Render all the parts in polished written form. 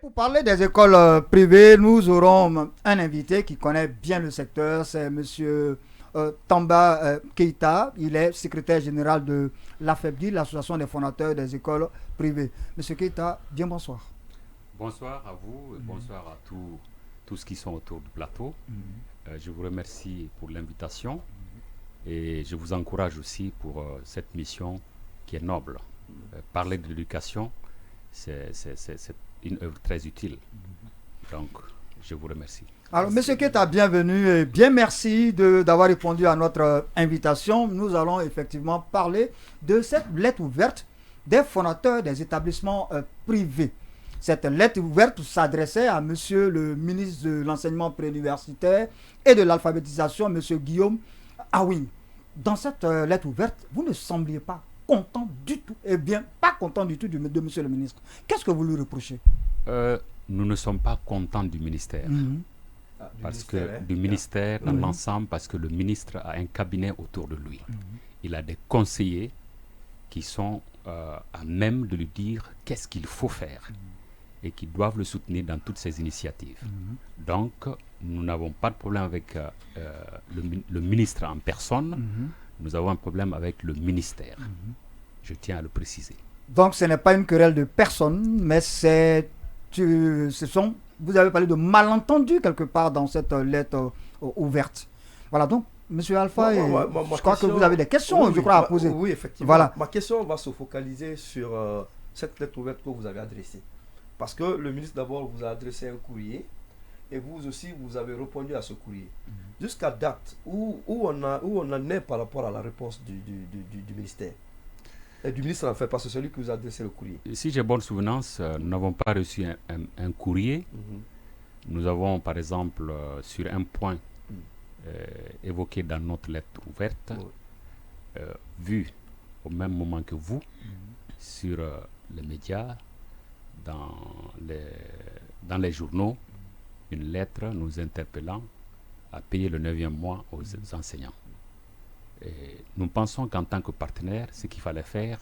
pour parler des écoles privées, nous aurons un invité qui connaît bien le secteur, c'est Monsieur Tamba Keita. Il est secrétaire général de l'AFEPDI, l'association des fondateurs des écoles privées. Monsieur Keita, bien bonsoir. Bonsoir à vous et bonsoir à tous ceux qui sont autour du plateau. Je vous remercie pour l'invitation et je vous encourage aussi pour cette mission qui est noble. Parler de l'éducation, c'est une œuvre très utile. Donc, je vous remercie. Alors, Monsieur Keita, bienvenue et bien merci d'avoir répondu à notre invitation. Nous allons effectivement parler de cette lettre ouverte des fondateurs des établissements privés. Cette lettre ouverte s'adressait à Monsieur le ministre de l'Enseignement préuniversitaire et de l'Alphabétisation, Monsieur Guillaume Awing. Dans cette lettre ouverte, vous ne sembliez pas content du tout, et bien pas content du tout de Monsieur le ministre. Qu'est-ce que vous lui reprochez? Nous ne sommes pas contents du ministère. Du ministère dans l'ensemble, parce que le ministre a un cabinet autour de lui. Il a des conseillers qui sont à même de lui dire qu'est-ce qu'il faut faire et qui doivent le soutenir dans toutes ses initiatives. Donc, nous n'avons pas de problème avec le ministre en personne. Nous avons un problème avec le ministère. Je tiens à le préciser. Donc, ce n'est pas une querelle de personne, mais vous avez parlé de malentendus quelque part dans cette lettre ouverte. Voilà, donc, Monsieur Alpha, je crois que vous avez des questions, à poser. Oui, effectivement. Voilà. Ma question va se focaliser sur cette lettre ouverte que vous avez adressée. Parce que le ministre d'abord vous a adressé un courrier et vous aussi vous avez répondu à ce courrier. Jusqu'à date, où on en est par rapport à la réponse du ministère et du ministre en fait, parce que c'est celui qui vous a adressé le courrier. Si j'ai bonne souvenance, nous n'avons pas reçu un courrier. Nous avons par exemple sur un point évoqué dans notre lettre ouverte, vu au même moment que vous sur les médias, dans les journaux, une lettre nous interpellant à payer le 9e mois aux enseignants. Et nous pensons qu'en tant que partenaire, ce qu'il fallait faire,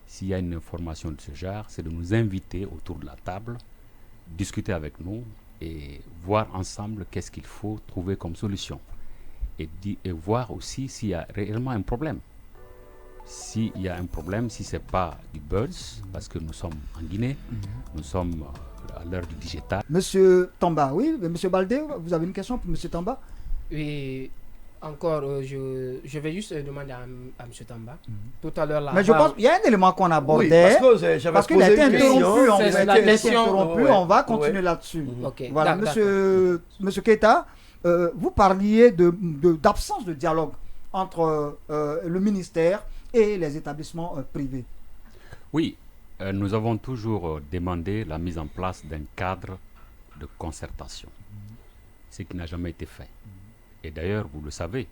s'il y a une information de ce genre, c'est de nous inviter autour de la table, discuter avec nous et voir ensemble qu'est-ce qu'il faut trouver comme solution. Et voir aussi s'il y a réellement un problème. S'il y a un problème, si ce n'est pas du buzz, parce que nous sommes en Guinée, nous sommes à l'heure du digital. Monsieur Tamba, oui, Monsieur Baldé, vous avez une question pour Monsieur Tamba? Oui, encore, je vais juste demander à Monsieur Tamba. Tout à l'heure là. Mais je pense qu'il y a un élément qu'on abordait. Oui, parce qu'il a été interrompu, on va continuer là-dessus. Okay, voilà, Monsieur Keita, vous parliez d'absence de dialogue entre le ministère et les établissements privés. Oui, nous avons toujours demandé la mise en place d'un cadre de concertation, ce qui n'a jamais été fait. Et d'ailleurs, vous le savez,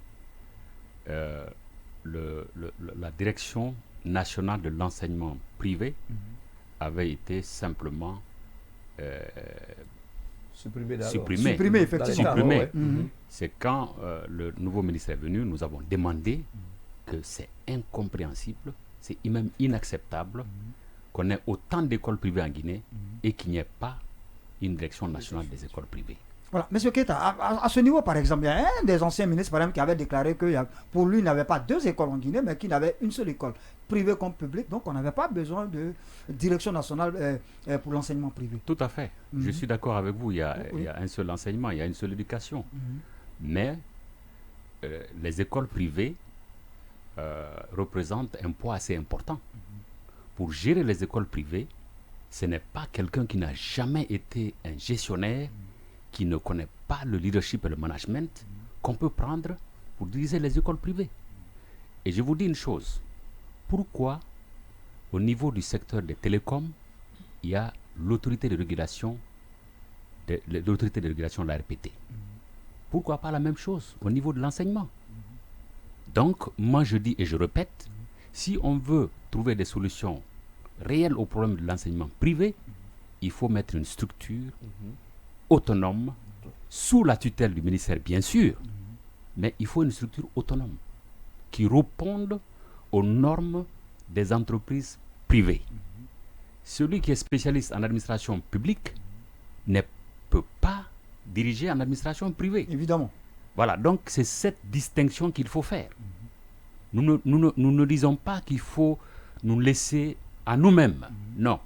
la direction nationale de l'enseignement privé avait été simplement supprimée, effectivement. C'est quand le nouveau ministre est venu, nous avons demandé que c'est incompréhensible, c'est même inacceptable qu'on ait autant d'écoles privées en Guinée et qu'il n'y ait pas une direction nationale des écoles privées. Voilà, Monsieur Keita, à ce niveau, par exemple, il y a un des anciens ministres par exemple, qui avait déclaré que pour lui, il n'avait pas 2 écoles en Guinée, mais qu'il avait une seule école, privée comme publique, donc on n'avait pas besoin de direction nationale pour l'enseignement privé. Tout à fait, je suis d'accord avec vous, il y a un seul enseignement, il y a une seule éducation, mais les écoles privées représentent un poids assez important. Pour gérer les écoles privées, ce n'est pas quelqu'un qui n'a jamais été un gestionnaire, qui ne connaît pas le leadership et le management qu'on peut prendre pour diriger les écoles privées. Et je vous dis une chose, pourquoi au niveau du secteur des télécoms, il y a l'autorité de régulation de la RPT? Pourquoi pas la même chose au niveau de l'enseignement? Donc, moi je dis et je répète, si on veut trouver des solutions réelles au problème de l'enseignement privé, il faut mettre une structure autonome, sous la tutelle du ministère bien sûr, mais il faut une structure autonome qui réponde aux normes des entreprises privées. Celui qui est spécialiste en administration publique ne peut pas diriger en administration privée. Évidemment. Voilà, donc c'est cette distinction qu'il faut faire. Nous ne disons pas qu'il faut nous laisser à nous-mêmes. Non.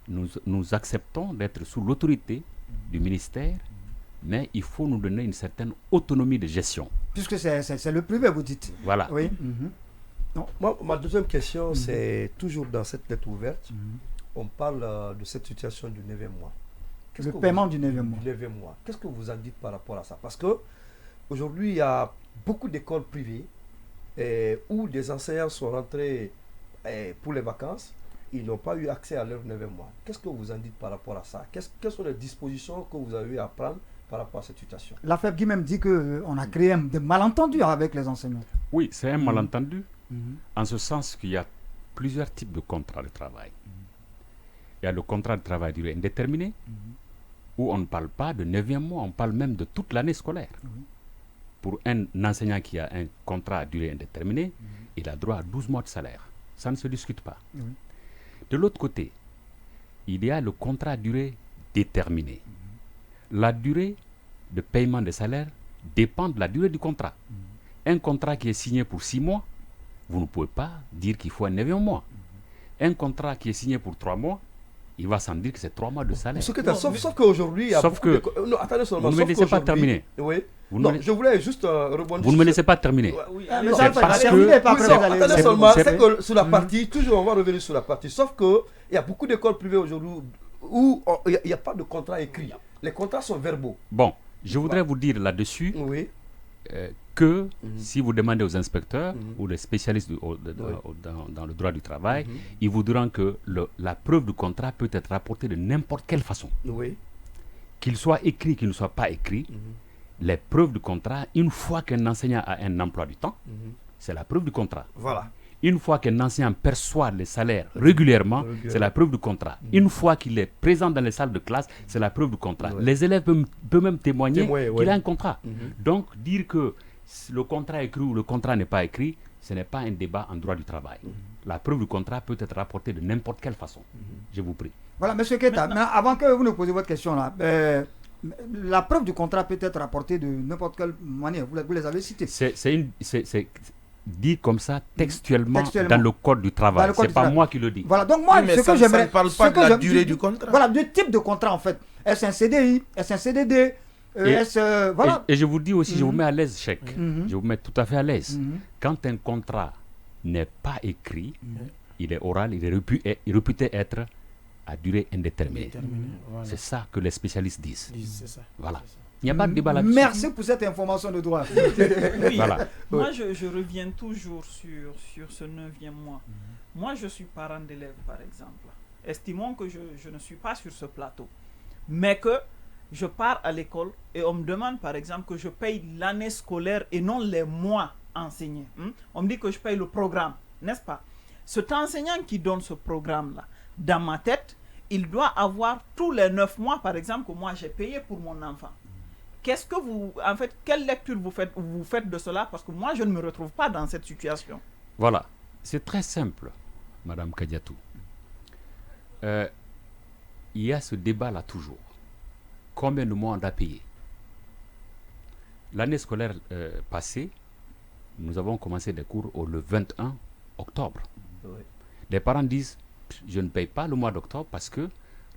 Nous acceptons d'être sous l'autorité du ministère, mais il faut nous donner une certaine autonomie de gestion. Puisque c'est le privé, vous dites. Voilà. Oui. Moi, ma deuxième question, c'est toujours dans cette lettre ouverte. On parle de cette situation du 9e mois. Le paiement du 9e mois. Du 9e mois. Qu'est-ce que vous en dites par rapport à ça? Parce que aujourd'hui, il y a beaucoup d'écoles privées où des enseignants sont rentrés pour les vacances. Ils n'ont pas eu accès à leur 9e mois. Qu'est-ce que vous en dites par rapport à ça? Quelles sont les dispositions que vous avez eu à prendre par rapport à cette situation? La FEBGI même dit qu'on a créé des malentendus avec les enseignants. Oui, c'est un malentendu, en ce sens qu'il y a plusieurs types de contrats de travail. Il y a le contrat de travail à durée indéterminée, où on ne parle pas de 9e mois, on parle même de toute l'année scolaire. Pour un enseignant qui a un contrat à durée indéterminée, il a droit à 12 mois de salaire. Ça ne se discute pas. De l'autre côté, il y a le contrat à durée déterminée. La durée de paiement des salaires dépend de la durée du contrat. Un contrat qui est signé pour 6 mois, vous ne pouvez pas dire qu'il faut un 9e mois. Un contrat qui est signé pour 3 mois, il va sans dire que c'est 3 mois de salaire. Sauf qu'aujourd'hui, il y a sauf que non, attendez seulement. vous ne me laissez pas terminer. Oui. Non, je voulais juste rebondir. Vous ne me laissez pas terminer. C'est parce que... Attendez seulement, c'est que sur la partie, toujours on va revenir sur la partie, sauf qu'il y a beaucoup d'écoles privées aujourd'hui où il n'y a pas de contrat écrit. Les contrats sont verbaux. Bon, je voudrais vous dire là-dessus que si vous demandez aux inspecteurs ou les spécialistes dans le droit du travail, ils vous diront que la preuve du contrat peut être rapportée de n'importe quelle façon. Qu'il soit écrit, qu'il ne soit pas écrit, les preuves du contrat, une fois qu'un enseignant a un emploi du temps, c'est la preuve du contrat. Voilà. Une fois qu'un enseignant perçoit les salaires régulièrement, c'est la preuve du contrat. Une fois qu'il est présent dans les salles de classe, c'est la preuve du contrat. Les élèves peuvent même témoigner qu'il a un contrat. Donc, dire que le contrat est écrit ou le contrat n'est pas écrit, ce n'est pas un débat en droit du travail. La preuve du contrat peut être rapportée de n'importe quelle façon. Je vous prie. Voilà, M. Keita, avant que vous nous posiez votre question là, la preuve du contrat peut être rapportée de n'importe quelle manière. Vous les avez cités. C'est dit comme ça textuellement dans le code du travail. C'est pas moi qui le dis. Voilà, donc moi, ce que j'aimerais... Ça ne parle pas de la durée du contrat. Voilà, du type de contrat en fait. Est-ce un CDI? Est-ce un CDD? Voilà. Et je vous dis aussi, je vous mets à l'aise, Cheikh. Je vous mets tout à fait à l'aise. Quand un contrat n'est pas écrit, il est oral, il est réputé être à durée indéterminée. Voilà. C'est ça que les spécialistes disent. C'est ça. Voilà. Il n'y a pas de débat là-dessus. Merci pour cette information de droit. Oui, voilà. Moi, je reviens toujours sur ce 9e mois. Moi, je suis parent d'élèves, par exemple. Estimons que je ne suis pas sur ce plateau, mais que je pars à l'école et on me demande, par exemple, que je paye l'année scolaire et non les mois enseignés. On me dit que je paye le programme, n'est-ce pas? Cet enseignant qui donne ce programme-là, dans ma tête, il doit avoir tous les 9 mois, par exemple, que moi j'ai payé pour mon enfant. Qu'est-ce que en fait, quelle lecture vous faites de cela? Parce que moi, je ne me retrouve pas dans cette situation. Voilà, c'est très simple, Madame Kadiatou. Il y a ce débat-là toujours. Combien de mois on doit payer? L'année scolaire passée, nous avons commencé des cours le 21 octobre. Les parents disent, je ne paye pas le mois d'octobre parce que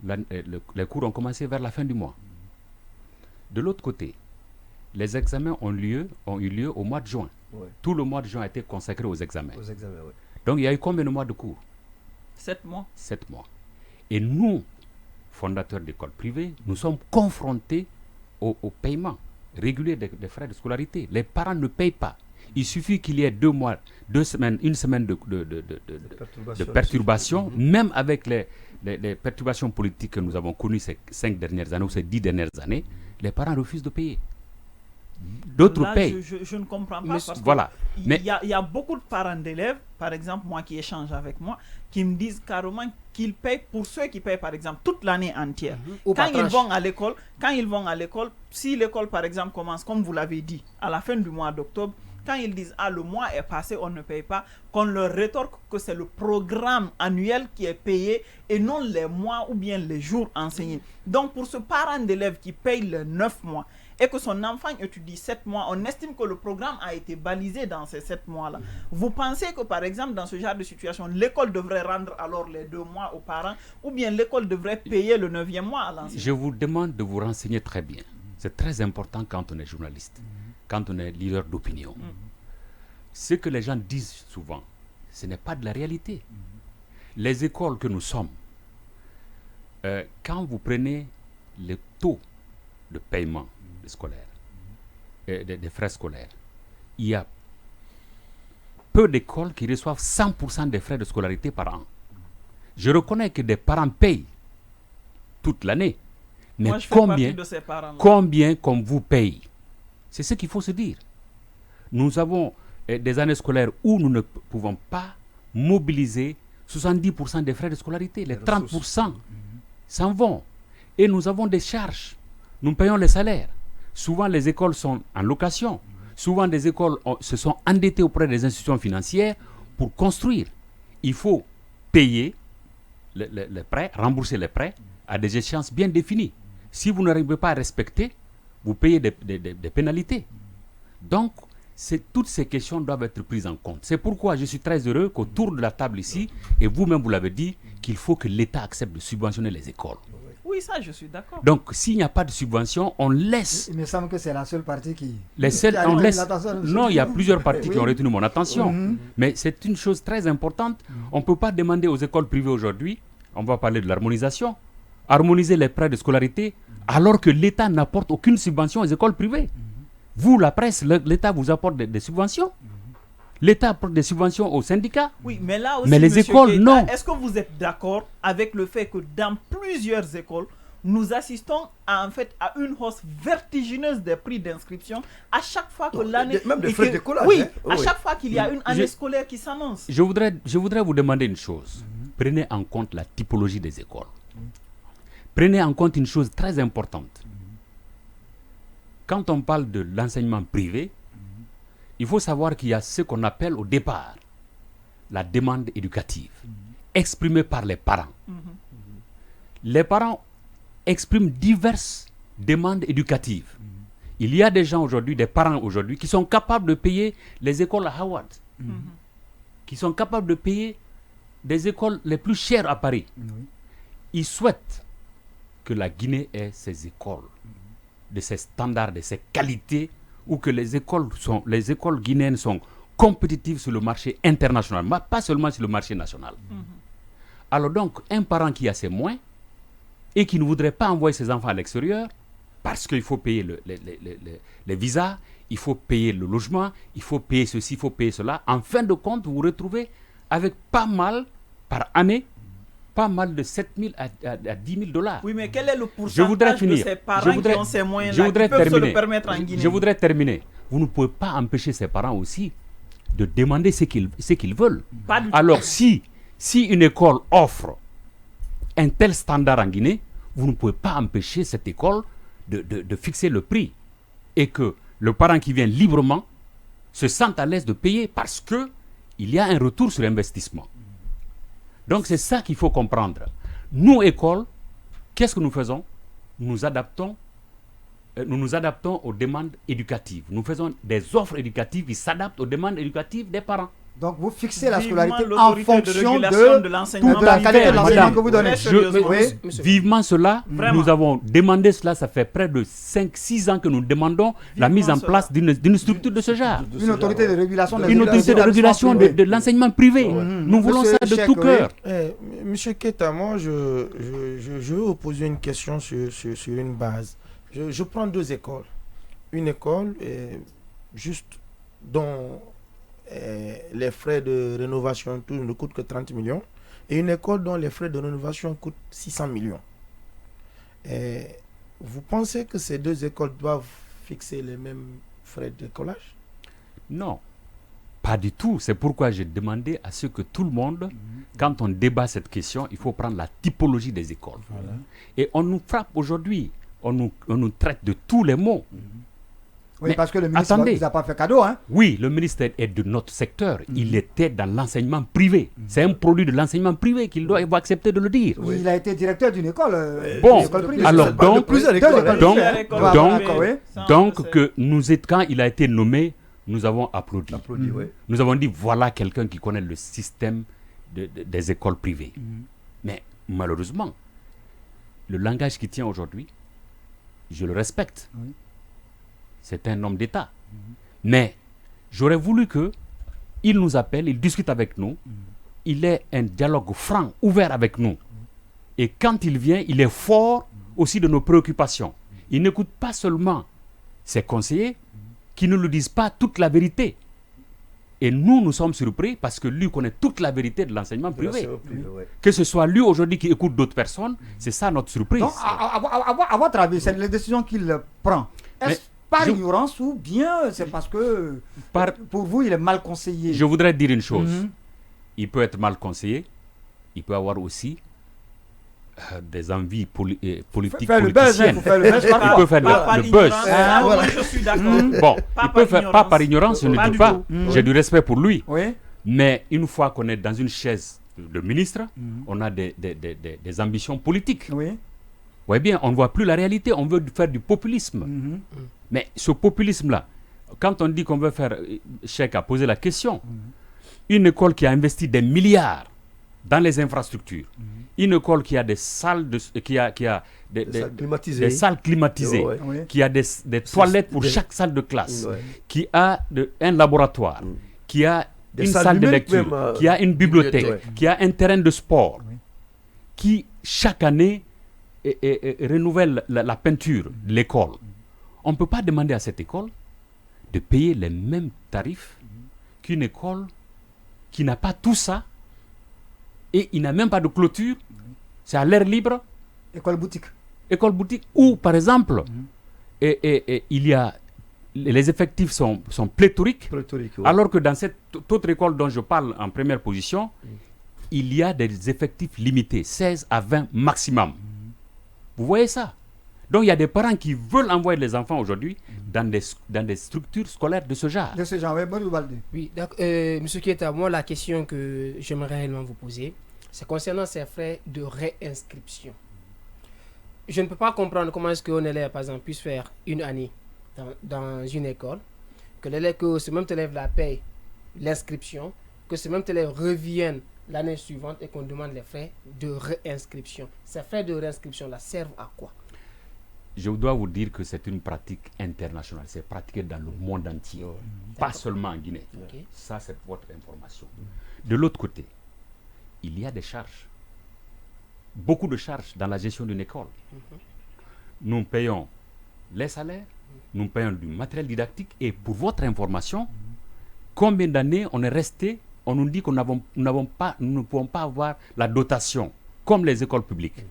les cours ont commencé vers la fin du mois. De l'autre côté, les examens ont eu lieu au mois de juin. Tout le mois de juin a été consacré aux examens. Donc il y a eu combien de mois de cours? 7 mois. 7 mois. Et nous, fondateurs d'écoles privées, nous sommes confrontés au paiement régulier des frais de scolarité. Les parents ne payent pas. Il suffit qu'il y ait 2 mois, 2 semaines, une semaine de perturbation, même avec les perturbations politiques que nous avons connues ces 5 dernières années ou ces 10 dernières années, les parents refusent de payer. D'autres payent. Je ne comprends pas parce voilà. qu'il y a beaucoup de parents d'élèves, par exemple moi qui échange avec moi, qui me disent carrément qu'ils payent pour ceux qui payent par exemple toute l'année entière. Quand ils vont à l'école, si l'école par exemple commence, comme vous l'avez dit, à la fin du mois d'octobre, quand ils disent le mois est passé, on ne paye pas, qu'on leur rétorque que c'est le programme annuel qui est payé et non les mois ou bien les jours enseignés. Donc pour ce parent d'élève qui paye les 9 mois et que son enfant étudie 7 mois, on estime que le programme a été balisé dans ces 7 mois-là. Vous pensez que par exemple dans ce genre de situation, l'école devrait rendre alors les 2 mois aux parents ou bien l'école devrait payer le 9e mois à l'enseignant? Je vous demande de vous renseigner très bien. C'est très important quand on est journaliste, quand on est leader d'opinion. Ce que les gens disent souvent, ce n'est pas de la réalité. Les écoles que nous sommes, quand vous prenez le taux de paiement scolaire, des frais scolaires, il y a peu d'écoles qui reçoivent 100% des frais de scolarité par an. Je reconnais que des parents payent toute l'année, mais moi, je fais partie de ces parents-là. Combien comme vous paye? C'est ce qu'il faut se dire. Nous avons des années scolaires où nous ne pouvons pas mobiliser 70% des frais de scolarité. Les 30% s'en vont. Et nous avons des charges. Nous payons les salaires. Souvent, les écoles sont en location. Souvent, des écoles se sont endettées auprès des institutions financières pour construire. Il faut payer les prêts, rembourser les prêts à des échéances bien définies. Si vous n'arrivez pas à respecter, vous payez des pénalités. Donc, toutes ces questions doivent être prises en compte. C'est pourquoi je suis très heureux qu'autour de la table ici, et vous-même vous l'avez dit, qu'il faut que l'État accepte de subventionner les écoles. Oui, ça, je suis d'accord. Donc, s'il n'y a pas de subvention, on laisse... Il me semble que c'est la seule partie qui... on laisse... Non, il y a plusieurs parties qui ont retenu mon attention. Mais c'est une chose très importante. On ne peut pas demander aux écoles privées aujourd'hui, on va parler de l'harmonisation, harmoniser les prêts de scolarité, alors que l'État n'apporte aucune subvention aux écoles privées. Vous, la presse, l'État vous apporte des subventions. L'État apporte des subventions aux syndicats. Oui, mais là aussi, mais les écoles, Keita, non. Est-ce que vous êtes d'accord avec le fait que dans plusieurs écoles, nous assistons à une hausse vertigineuse des prix d'inscription à chaque fois que l'année... Même des frais d'écolage. Oui, à chaque fois qu'il y a une année scolaire qui s'annonce. Je voudrais vous demander une chose. Prenez en compte la typologie des écoles. Prenez en compte une chose très importante. Quand on parle de l'enseignement privé, il faut savoir qu'il y a ce qu'on appelle au départ la demande éducative, exprimée par les parents. Les parents expriment diverses demandes éducatives. Il y a des gens aujourd'hui, des parents aujourd'hui, qui sont capables de payer les écoles à Howard, qui sont capables de payer des écoles les plus chères à Paris. Ils souhaitent que la Guinée ait ses écoles, de ses standards, de ses qualités, ou que les écoles guinéennes sont compétitives sur le marché international, pas seulement sur le marché national. Alors donc, un parent qui a ses moyens et qui ne voudrait pas envoyer ses enfants à l'extérieur, parce qu'il faut payer les visas, il faut payer le logement, il faut payer ceci, il faut payer cela, en fin de compte, vous vous retrouvez avec pas mal, par année, pas mal de 7 000 à 10 000 $. Oui, mais quel est le pourcentage de ces parents qui ont ces moyens-là, qui peuvent se le permettre en Guinée? Je voudrais terminer. Vous ne pouvez pas empêcher ces parents aussi de demander ce qu'ils veulent. Alors, si une école offre un tel standard en Guinée, vous ne pouvez pas empêcher cette école de fixer le prix. Et que le parent qui vient librement se sente à l'aise de payer parce qu'il y a un retour sur investissement. Donc c'est ça qu'il faut comprendre. Nous, écoles, qu'est-ce que nous faisons? Nous nous adaptons aux demandes éducatives. Nous faisons des offres éducatives qui s'adaptent aux demandes éducatives des parents. Donc vous fixez la scolarité en fonction de l'enseignement, la qualité de l'enseignement que vous donnez. Vivement cela, nous avons demandé cela, ça fait près de 5-6 ans que nous demandons la mise en place d'une structure de ce genre. Une autorité de régulation de l'enseignement privé. Nous voulons ça de tout cœur. Monsieur Keita, moi je veux vous poser une question sur une base. Je prends 2 écoles. Une école juste dont les frais de rénovation tout ne coûtent que 30 millions et une école dont les frais de rénovation coûtent 600 millions. Vous pensez que ces 2 écoles doivent fixer les mêmes frais d'écolage? Non, pas du tout. C'est pourquoi j'ai demandé à ce que tout le monde, quand on débat cette question, il faut prendre la typologie des écoles. Et on nous frappe aujourd'hui, on nous traite de tous les mots. Oui, Mais parce que le ministre ne attendez. vous a pas fait cadeau. Hein. Oui, le ministre est de notre secteur. Il était dans l'enseignement privé. C'est un produit de l'enseignement privé qu'il doit accepter de le dire. Il a été directeur d'une école. Bon, d'une école privée. alors donc, plus à Deux l'école. écoles hein. donc, privées, hein. l'école Voilà, donc, d'accord, oui. donc que quand il a été nommé, nous avons applaudi. Applaudis, oui. Nous avons dit, voilà quelqu'un qui connaît le système des écoles privées. Mais malheureusement, le langage qui tient aujourd'hui, je le respecte. Oui. C'est un homme d'État. Mais j'aurais voulu qu'il nous appelle, il discute avec nous, il ait un dialogue franc, ouvert avec nous. Et quand il vient, il est fort aussi de nos préoccupations. Il n'écoute pas seulement ses conseillers qui ne lui disent pas toute la vérité. Et nous sommes surpris parce que lui connaît toute la vérité de l'enseignement privé. Ouais. Que ce soit lui aujourd'hui qui écoute d'autres personnes, c'est ça notre surprise. Donc, à votre avis, c'est les décisions qu'il prend. Est-ce Mais par je- ignorance ou bien c'est parce que pour vous, il est mal conseillé? Je voudrais dire une chose. Mhm. Il peut être mal conseillé. Il peut avoir aussi des envies politiques, Faire le buzz, hein, politiciennes. faut faire le buzz Il parfois. peut faire Par le buzz. ignorance. Ah, Moi, voilà. je suis d'accord. Bon, Pas il par peut faire pas ignorance. par ignorance, je ne Pas dis du pas. tout. J'ai du respect pour lui. Oui. Mais une fois qu'on est dans une chaise de ministre, on a des ambitions politiques. Vous Oui. voyez bien, on ne voit plus la réalité, on veut faire du populisme. Mhm. Mais ce populisme-là, quand on dit qu'on veut faire, Cheikh a posé la question, une école qui a investi des milliards dans les infrastructures, une école qui a des salles, qui a des Des salles climatisées. des salles climatisées, Ouais. Oui. qui a des toilettes pour des- chaque salle de classe, Ouais. qui a un laboratoire, qui a Des une salles salle de numériques lecture, même, qui a une bibliothèque, bibliothèque. qui a un terrain de sport, Oui. qui chaque année renouvelle la peinture de l'école. On ne peut pas demander à cette école de payer les mêmes tarifs qu'une école qui n'a pas tout ça et il n'a même pas de clôture. C'est à l'air libre, École boutique. école boutique, où par exemple, il y a les effectifs sont pléthoriques, Pléthorique, ouais. alors que dans cette autre école dont je parle en première position, il y a des effectifs limités, 16 à 20 maximum. Vous voyez ça? Donc il y a des parents qui veulent envoyer les enfants aujourd'hui dans des structures scolaires de ce genre. De ce genre, oui, Bodou Baldé. Oui, d'accord. Monsieur Keita, moi, la question que j'aimerais réellement vous poser, c'est concernant ces frais de réinscription. Je ne peux pas comprendre comment est-ce qu'un élève, par exemple, puisse faire une année dans une école, que ce même élève la paye l'inscription, que ce même élève revienne l'année suivante et qu'on demande les frais de réinscription. Ces frais de réinscription-là servent à quoi? Je dois vous dire que c'est une pratique internationale. C'est pratiqué dans le monde entier, pas seulement en Guinée. Ok. Ça, c'est votre information. De l'autre côté, il y a des charges, beaucoup de charges dans la gestion d'une école. Nous payons les salaires, nous payons du matériel didactique et pour votre information, combien d'années on est resté, on nous dit que nous ne pouvons pas avoir la dotation comme les écoles publiques.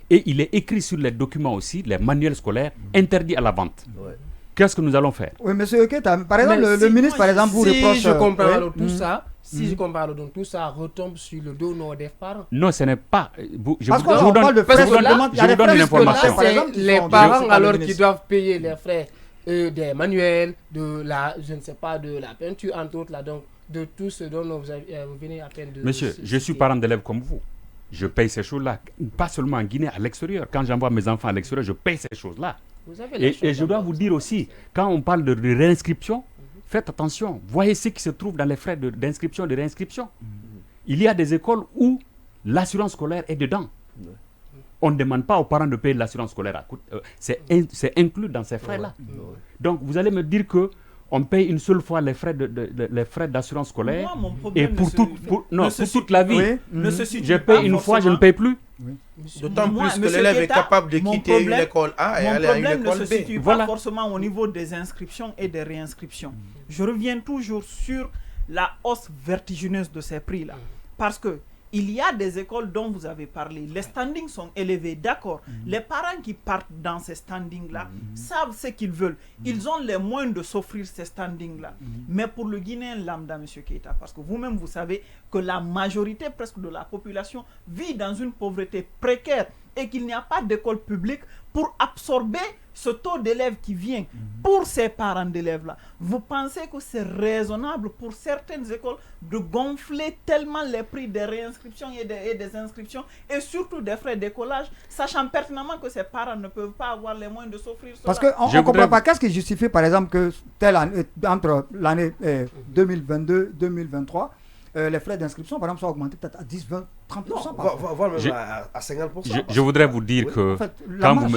Et il est écrit sur les documents aussi, les manuels scolaires, interdits à la vente. Ouais. Qu'est-ce que nous allons faire? Oui, monsieur Keita, par exemple, Mais le si ministre, par exemple, vous Si reproche. je comprends oui. alors tout ça, si je comprends alors donc tout ça retombe sur le dos des parents. Non, ce n'est pas. Je Parce vous qu'on donne- parle de parce frais que là, supplémentaires. Il y a je des vous donne frais une supplémentaires, information. par C'est exemple, qui les sont parents gérés par le alors qui ministre. doivent payer les frais des manuels, de la, je ne sais pas, de la peinture, entre autres, là, donc, de tout ce dont vous venez à peine de... Monsieur, je suis parent d'élève comme vous. Je paye ces choses-là, pas seulement en Guinée, à l'extérieur. Quand j'envoie mes enfants à l'extérieur, je paye ces choses-là. Vous avez les Et choses je dois d'abord. vous dire aussi, quand on parle de réinscription, faites attention. Voyez ce qui se trouve dans les frais d'inscription et de réinscription. Il y a des écoles où l'assurance scolaire est dedans. On ne demande pas aux parents de payer l'assurance scolaire. C'est inclus dans ces frais-là. Donc, vous allez me dire que on paye une seule fois les frais d'assurance scolaire Moi, mon et problème pour, ne se- pour ne se toute la vie. Oui. ne se situe Je pas paye une fois, je ne forcément- paye plus. D'autant Moi, plus que monsieur l'élève est Keita, capable de mon quitter une problème- école A et Mon aller à une problème ne école se B. situe Voilà. pas forcément au niveau des inscriptions et des réinscriptions. Je reviens toujours sur la hausse vertigineuse de ces prix-là. Parce que il y a des écoles dont vous avez parlé, les standings sont élevés, d'accord. Les parents qui partent dans ces standings-là savent ce qu'ils veulent. Ils ont les moyens de s'offrir ces standings-là. Mais pour le Guinéen lambda, M. Keita, parce que vous-même, vous savez que la majorité presque de la population vit dans une pauvreté précaire et qu'il n'y a pas d'école publique pour absorber ce taux d'élèves qui vient pour ces parents d'élèves-là. Vous pensez que c'est raisonnable pour certaines écoles de gonfler tellement les prix des réinscriptions et des inscriptions et surtout des frais d'écolage, sachant pertinemment que ces parents ne peuvent pas avoir les moyens de s'offrir cela? Parce qu'on ne comprend pas. Qu'est-ce qui justifie, par exemple, que entre l'année 2022-2023, les frais d'inscription, par exemple, sont augmentés peut-être à 10, 20, 30%. Voire même à 50%. Je voudrais vous dire que, en fait,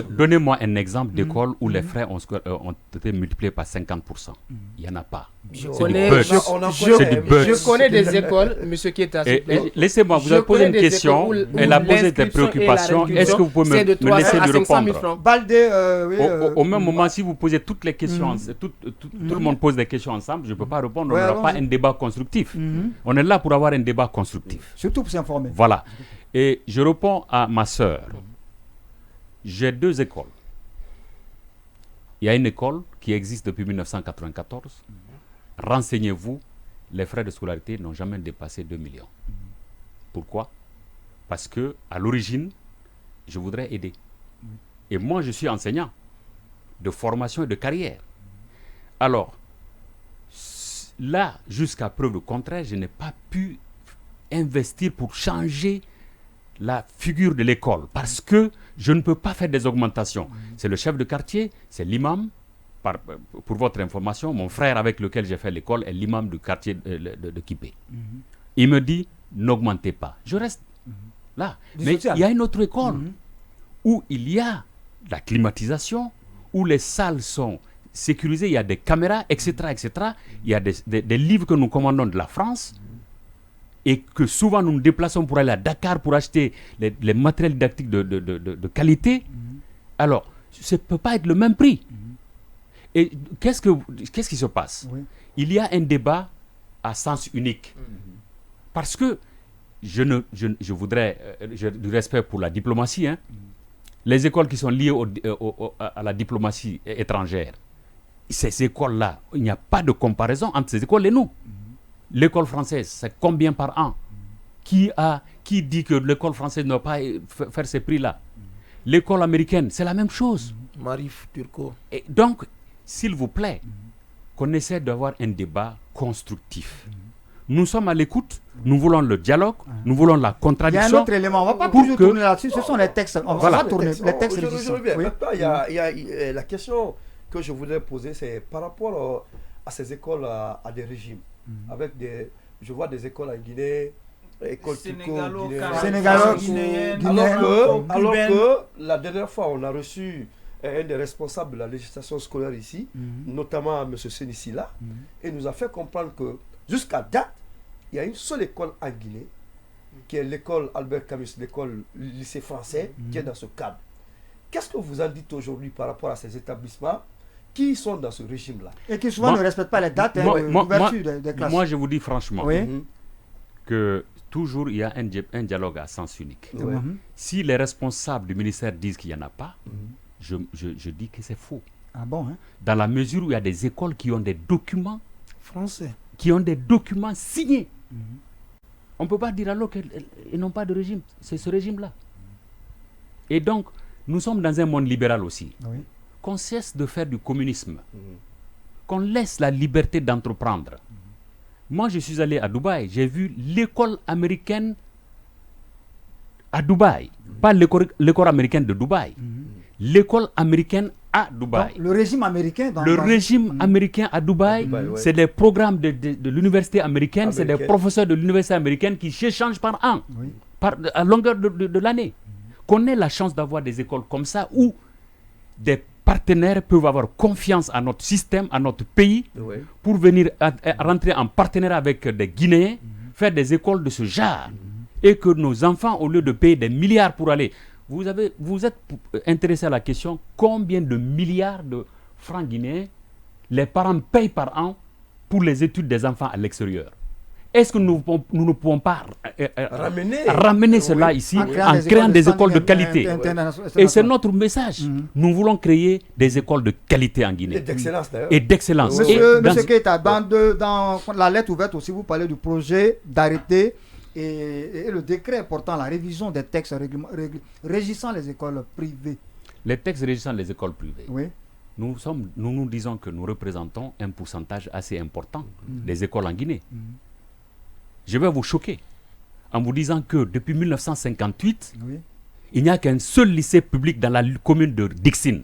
donnez-moi un exemple d'école où les frais ont été multipliés par 50%. Il n'y en a pas. Je C'est connais, du buzz. C'est du buzz. je connais des écoles, monsieur Keita, s'il vous plaît. Laissez-moi, vous Je avez posé une connais des question, écoles où elle a posé des l'inscription et la préoccupations. réduction, Est-ce que vous pouvez c'est de me 300 laisser à lui 500 000 répondre? francs. Baldé, Au même moment, si vous posez toutes les questions, tout le monde pose des questions ensemble, je ne peux pas répondre, on Ouais, n'aura pas allons-y. un débat constructif. On est là pour avoir un débat constructif. Surtout pour s'informer. Voilà. Et je réponds à ma sœur. J'ai 2 écoles. Il y a une école qui existe depuis 1994. Renseignez-vous, les frais de scolarité n'ont jamais dépassé 2 millions. Pourquoi? Parce que à l'origine, je voudrais aider. Et moi, je suis enseignant de formation et de carrière. Alors, là, jusqu'à preuve du contraire, je n'ai pas pu investir pour changer la figure de l'école parce que je ne peux pas faire des augmentations. C'est le chef de quartier, c'est l'imam. Pour votre information, mon frère avec lequel j'ai fait l'école est l'imam du quartier de Kipé. Il me dit, n'augmentez pas. Je reste là. Du Mais social. il y a une autre école où il y a la climatisation, où les salles sont sécurisées, il y a des caméras, etc. etc. Il y a des livres que nous commandons de la France et que souvent nous nous déplaçons pour aller à Dakar pour acheter les matériels didactiques de qualité. Alors, ça ne peut pas être le même prix. Et qu'est-ce qui se passe? Il y a un débat à sens unique. Parce que je voudrais du respect pour la diplomatie. Les écoles qui sont liées à la diplomatie étrangère, ces écoles-là, il n'y a pas de comparaison entre ces écoles et nous. L'école française, c'est combien par an? Qui dit que l'école française ne va pas faire ces prix-là? L'école américaine, c'est la même chose. Marif Turco. Et donc, s'il vous plaît, qu'on essaie d'avoir un débat constructif. Nous sommes à l'écoute, nous voulons le dialogue, nous voulons la Il y a un contradiction. autre élément, on ne va pas Pour toujours que- tourner là-dessus, ce sont les textes. On Voilà. va tourner les textes Je existants. reviens. Oui. Maintenant, il y a la question que je voulais poser, c'est par rapport à ces écoles à des régimes. Avec je vois des écoles en Guinée, écoles turco-guinéennes. Sénégalo, Alors que la dernière fois, on a reçu un des responsables de la législation scolaire ici, notamment M. Sénissi là, et nous a fait comprendre que jusqu'à date, il y a une seule école en Guinée, qui est l'école Albert Camus, l'école lycée français, qui est dans ce cadre. Qu'est-ce que vous en dites aujourd'hui par rapport à ces établissements qui sont dans ce régime-là? Et qui souvent Moi- ne respectent pas les dates d'ouverture des classes. Moi, je vous dis franchement Oui. que toujours il y a un dialogue à sens unique. Ouais. Si les responsables du ministère disent qu'il n'y en a pas, je dis que c'est faux. Ah bon, hein? Dans la mesure où il y a des écoles qui ont des documents, Français. signés. On ne peut pas dire alors qu'ils n'ont pas de régime. C'est ce régime-là. Et donc, nous sommes dans un monde libéral aussi. Oui. Qu'on cesse de faire du communisme. Qu'on laisse la liberté d'entreprendre. Moi, je suis allé à Dubaï. J'ai vu l'école américaine à Dubaï. Pas l'école américaine de Dubaï. L'école américaine à Dubaï. Donc, le régime américain. Le régime américain à Dubaï, Dubaï, ouais. c'est des programmes de l'université américaine, c'est des Américaine. professeurs de l'université américaine qui s'échangent par an, Oui. à longueur de l'année. Qu'on ait la chance d'avoir des écoles comme ça où des partenaires peuvent avoir confiance à notre système, à notre pays, Ouais. pour venir rentrer en partenariat avec des Guinéens, faire des écoles de ce genre. Et que nos enfants, au lieu de payer des milliards pour aller... Vous êtes intéressé à la question combien de milliards de francs guinéens les parents payent par an pour les études des enfants à l'extérieur. Est-ce que nous ne pouvons pas ramener cela ici en créant des écoles de qualité? Et c'est notre message. Nous voulons créer des écoles de qualité en Guinée. Et d'excellence d'ailleurs. Et d'excellence. Monsieur Et dans- Keita, dans la lettre ouverte aussi, vous parlez du projet d'arrêter et le décret portant la révision des textes régissant les écoles privées. Les textes régissant les écoles privées. Oui. Nous disons que nous représentons un pourcentage assez important des écoles en Guinée. Je vais vous choquer en vous disant que depuis 1958, Oui. il n'y a qu'un seul lycée public dans la commune de Dixine.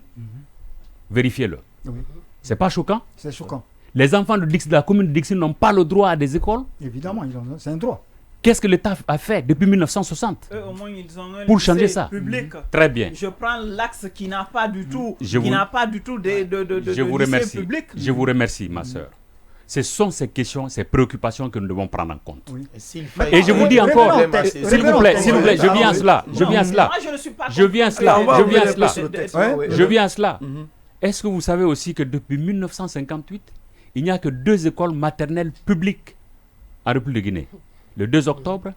Vérifiez-le. Oui. C'est pas choquant? C'est choquant. Les enfants de la commune de Dixine n'ont pas le droit à des écoles. Évidemment, c'est un droit. Qu'est-ce que l'État a fait depuis 1960 Eux, au moins, ils ont un pour lycée changer ça? public. Très bien. Je prends l'axe qui n'a pas du tout, Je vous de lycée remercie. public. Je vous remercie, ma sœur. Ce sont ces questions, ces préoccupations que nous devons prendre en compte. Oui. Et je vous dis encore, Revenons au s'il vous plaît, je viens à cela. Je viens à cela. Moi, je ne suis pas Je viens à cela. On va Je viens à revenir cela. sur le texte. Ouais. Oui. Je viens à cela. Mhm. Est-ce que vous savez aussi que depuis 1958, il n'y a que 2 écoles maternelles publiques en République de Guinée? Le 2 octobre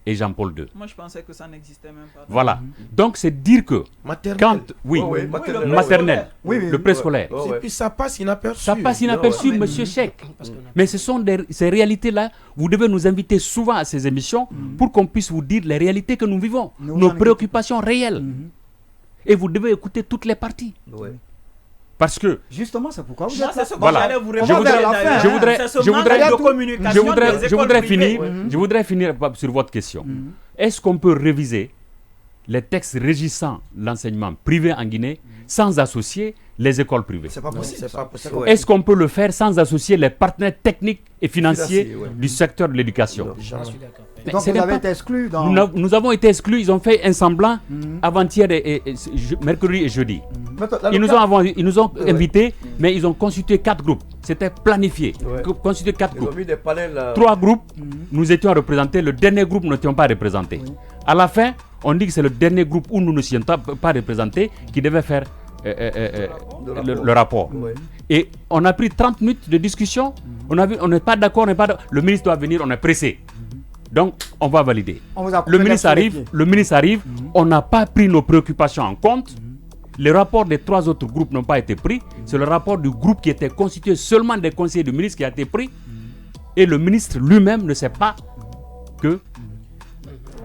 et Jean-Paul II. Moi, je pensais que ça n'existait même pas. Voilà. Donc, c'est dire que Maternelle. quand... Oui, Oui, le maternelle. Oui, oui, Le préscolaire. Ouais, Et ouais. puis ça passe inaperçu. Ça passe inaperçu, Ouais. monsieur Cheikh. Parce qu'on a- Mais ce sont ces réalités-là. Vous devez nous inviter souvent à ces émissions pour qu'on puisse vous dire les réalités que nous vivons, Nous nos en préoccupations réelles. Et vous devez écouter toutes les parties. Ouais. Parce que Justement, c'est pourquoi vous Moi, êtes c'est là. ce que Voilà. j'allais vous Je répondre. voudrais- d'ailleurs. je voudrais- C'est ce je manque voudrais- de communication des écoles privées. je voudrais finir sur votre question. Est-ce qu'on peut réviser les textes régissant l'enseignement privé en Guinée sans associer les écoles privées? C'est pas Non, possible. c'est ça. pas possible. Ouais. Est-ce qu'on peut le faire sans associer les partenaires techniques et financiers Financiers, ouais. du secteur de l'éducation? Non. Je suis d'accord. Mais Donc ce vous n'est avez pas- été exclu dans... Nous avons été exclus, ils ont fait un semblant avant-hier, mercredi et jeudi. Maintenant, là, Ils le nous ont Ouais. invités, mais ils ont constitué 4 groupes. C'était planifié. Ouais. Constitué 4 Ils ont groupes. mis des panels. 3 groupes, nous étions représentés. Le dernier groupe, nous n'étions pas représentés. À la fin, on dit que c'est le dernier groupe où nous ne sommes pas représentés qui devait faire le rapport. Ouais. Et on a pris 30 minutes de discussion. On n'est pas d'accord, le ministre doit venir, on est pressé. Donc, on va valider. On vous a coupé Le ministre l'herbe sous les arrive, pieds. le ministre arrive, on n'a pas pris nos préoccupations en compte. Les rapports des 3 autres groupes n'ont pas été pris. C'est le rapport du groupe qui était constitué seulement des conseillers du ministre qui a été pris. Et le ministre lui-même ne sait pas que...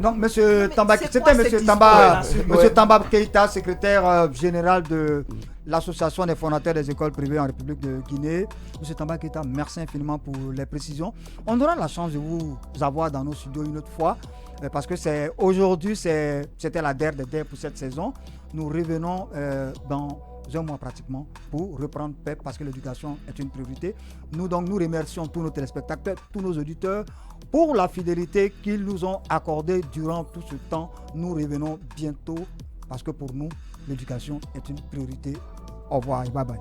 Donc, monsieur Tamba, c'est c'était quoi monsieur cette Tamba, histoire-là, monsieur Tamba Keïta, secrétaire général de l'association des fondateurs des écoles privées en République de Guinée. Monsieur Tamba Keïta, merci infiniment pour les précisions. On aura la chance de vous avoir dans nos studios une autre fois, parce que aujourd'hui, c'était la dernière pour cette saison. Nous revenons dans un mois pratiquement pour reprendre PEP parce que l'éducation est une priorité. Nous remercions tous nos téléspectateurs, tous nos auditeurs pour la fidélité qu'ils nous ont accordée durant tout ce temps. Nous revenons bientôt parce que pour nous, l'éducation est une priorité. Au revoir et bye bye.